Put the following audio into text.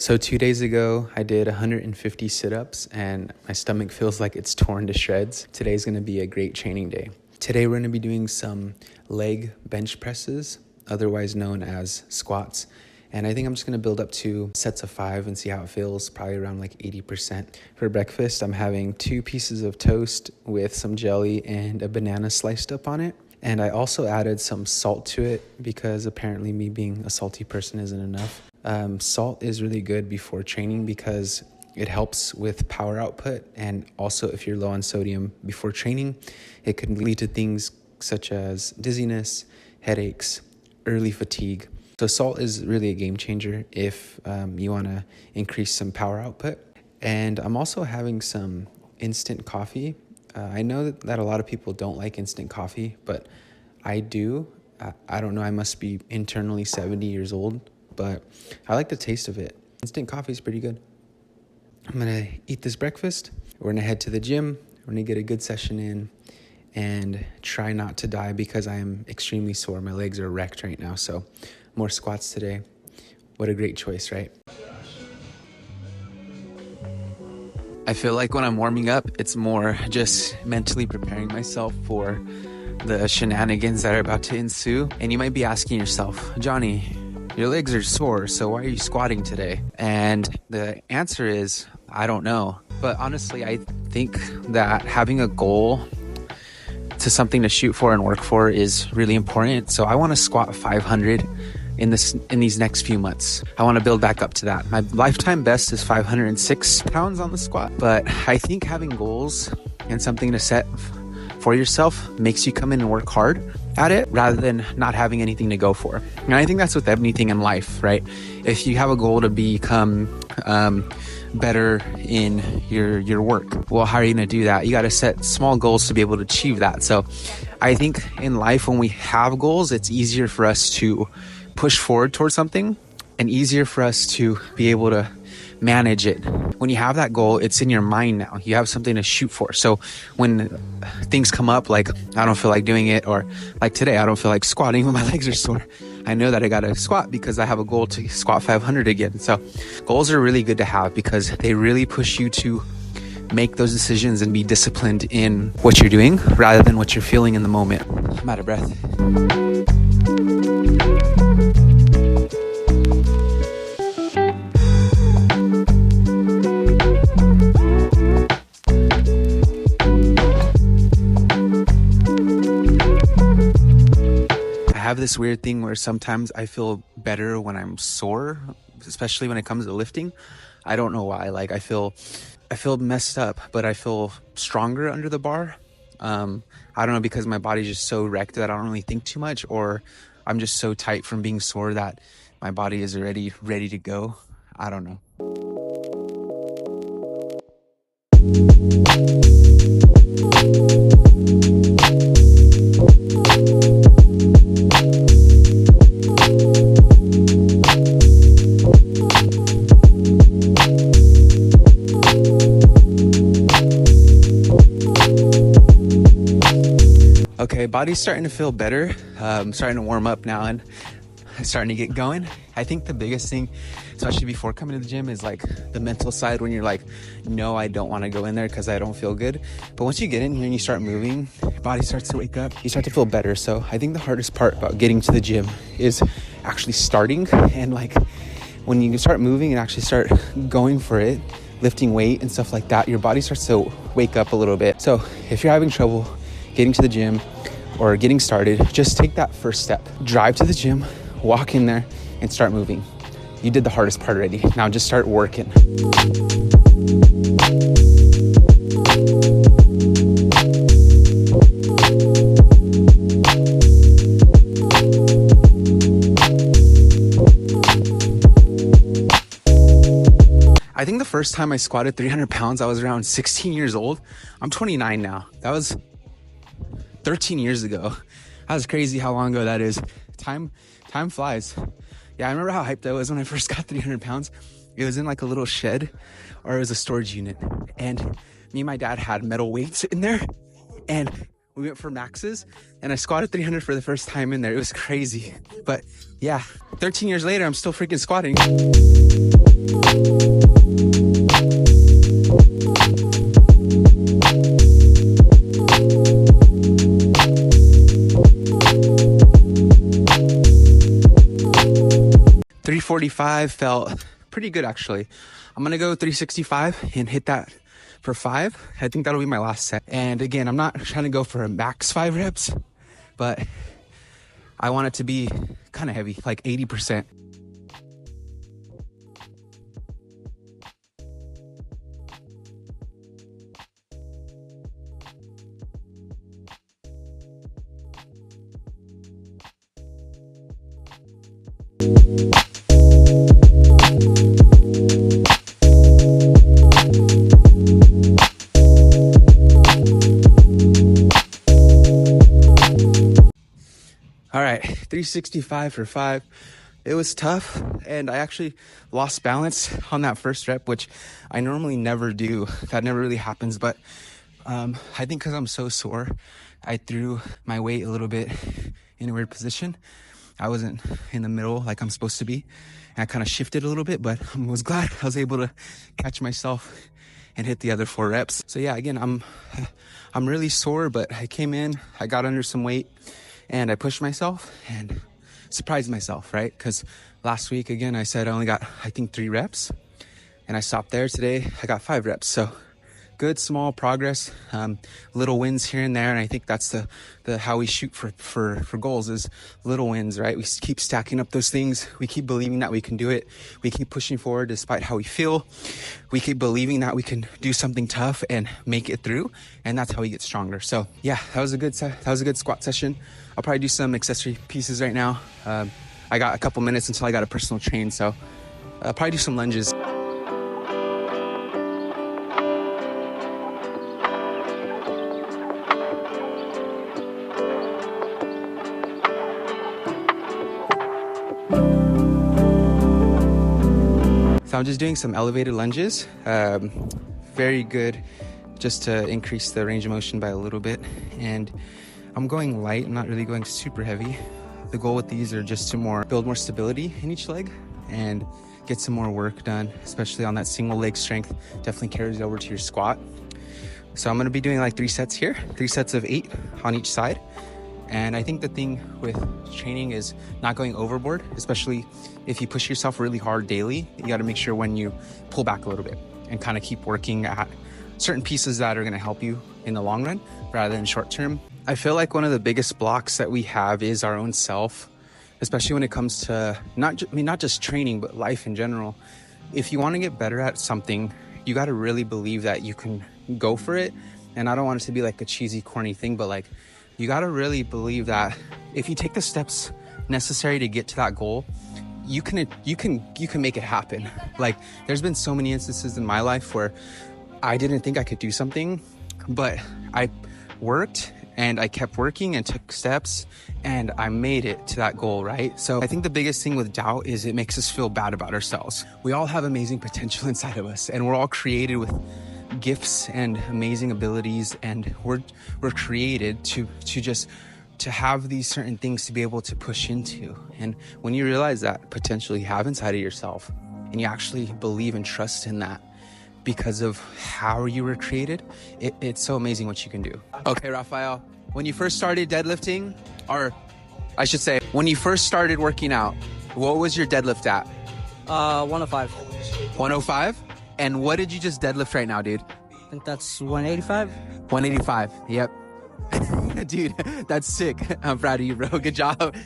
So 2 days ago, I did 150 sit-ups and my stomach feels like it's torn to shreds. Today's gonna be a great training day. Today we're gonna be doing some leg bench presses, otherwise known as squats. And I think I'm just gonna build up to sets of 5 and see how it feels, probably around like 80%. For breakfast, I'm having 2 pieces of toast with some jelly and a banana sliced up on it. And I also added some salt to it because apparently me being a salty person isn't enough. Salt is really good before training because it helps with power output, and also if you're low on sodium before training, it can lead to things such as dizziness, headaches, early fatigue. So salt is really a game changer if you want to increase some power output. And I'm also having some instant coffee. I know that a lot of people don't like instant coffee, but I do. I don't know, I must be internally 70 years old, but I like the taste of it. Instant coffee is pretty good. I'm gonna eat this breakfast. We're gonna head to the gym. We're gonna get a good session in and try not to die because I am extremely sore. My legs are wrecked right now, so more squats today. What a great choice, right? I feel like when I'm warming up, it's more just mentally preparing myself for the shenanigans that are about to ensue. And you might be asking yourself, Johnny, your legs are sore, so why are you squatting today? And the answer is, I don't know. But honestly, I think that having a goal to something to shoot for and work for is really important. So I want to squat 500 in these next few months. I want to build back up to that. My lifetime best is 506 pounds on the squat, but I think having goals and something to set for yourself makes you come in and work hard at it rather than not having anything to go for. And I think that's with anything in life, right? If you have a goal to become better in your work, well, how are you going to do that? You got to set small goals to be able to achieve that. So I think in life, when we have goals, it's easier for us to push forward towards something and easier for us to be able to manage it. When you have that goal, it's in your mind now. You have something to shoot for. So when things come up, like I don't feel like doing it, or like today, I don't feel like squatting when my legs are sore, I know that I got to squat because I have a goal to squat 500 again. So goals are really good to have because they really push you to make those decisions and be disciplined in what you're doing rather than what you're feeling in the moment. I'm out of breath. I have this weird thing where sometimes I feel better when I'm sore, especially when it comes to lifting. I don't know why. Like I feel messed up, but I feel stronger under the bar. I don't know, because my body's just so wrecked that I don't really think too much, or I'm just so tight from being sore that my body is already ready to go. I don't know. Okay, body's starting to feel better. I'm starting to warm up now and starting to get going. I think the biggest thing, especially before coming to the gym, is like the mental side when you're like, no, I don't want to go in there because I don't feel good. But once you get in here and you start moving, your body starts to wake up. You start to feel better. So I think the hardest part about getting to the gym is actually starting. And like when you start moving and actually start going for it, lifting weight and stuff like that, your body starts to wake up a little bit. So if you're having trouble getting to the gym or getting started, just take that first step. Drive to the gym, walk in there, and start moving. You did the hardest part already. Now just start working. I think the first time I squatted 300 pounds, I was around 16 years old. I'm 29 now. That was 13 years ago. That was crazy how long ago that is. Time flies. Yeah, I remember how hyped I was when I first got 300 pounds. It was in like a little shed, or it was a storage unit. And me and my dad had metal weights in there. And we went for maxes, and I squatted 300 for the first time in there. It was crazy. But yeah, 13 years later, I'm still freaking squatting. $345 felt pretty good, actually. I'm gonna go 365 and hit that for 5. I think that'll be my last set. And again, I'm not trying to go for a max 5 reps, but I want it to be kind of heavy, like 80%. All right, 365 for 5. It was tough, and I actually lost balance on that first rep, which I normally never do. That never really happens, but I think because I'm so sore, I threw my weight a little bit in a weird position. I wasn't in the middle like I'm supposed to be, and I kind of shifted a little bit, but I was glad I was able to catch myself and hit the other 4 reps. So yeah, again, I'm really sore, but I came in, I got under some weight, and I pushed myself and surprised myself, right? Because last week, again, I said I only got, I think, 3 reps, and I stopped there. Today, I got 5 reps. So good, small progress, little wins here and there. And I think that's the how we shoot for goals is little wins, right? We keep stacking up those things. We keep believing that we can do it. We keep pushing forward despite how we feel. We keep believing that we can do something tough and make it through. And that's how we get stronger. So yeah, that was a good squat session. I'll probably do some accessory pieces right now. I got a couple minutes until I got a personal train. So I'll probably do some lunges. So I'm just doing some elevated lunges, very good, just to increase the range of motion by a little bit. And I'm going light, I'm not really going super heavy. The goal with these are just to build more stability in each leg and get some more work done, especially on that single leg strength. Definitely carries over to your squat. So I'm gonna be doing like 3 sets here, 3 sets of 8 on each side. And I think the thing with training is not going overboard, especially if you push yourself really hard daily. You got to make sure when you pull back a little bit and kind of keep working at certain pieces that are going to help you in the long run rather than short term. I feel like one of the biggest blocks that we have is our own self, especially when it comes to not just training, but life in general. If you want to get better at something, you got to really believe that you can go for it. And I don't want it to be like a cheesy, corny thing, but like, you got to really believe that if you take the steps necessary to get to that goal, you can make it happen. Like, there's been so many instances in my life where I didn't think I could do something, but I worked and I kept working and took steps and I made it to that goal, right? So I think the biggest thing with doubt is it makes us feel bad about ourselves. We all have amazing potential inside of us, and we're all created with gifts and amazing abilities, and we're created to have these certain things to be able to push into. And when you realize that potential you have inside of yourself, and you actually believe and trust in that because of how you were created, it's so amazing what you can do. Okay, Rafael, when you first started deadlifting, or I should say, when you first started working out, what was your deadlift at? 105. 105? And what did you just deadlift right now, dude? I think that's 185. 185, yep. Dude, that's sick. I'm proud of you, bro. Good job.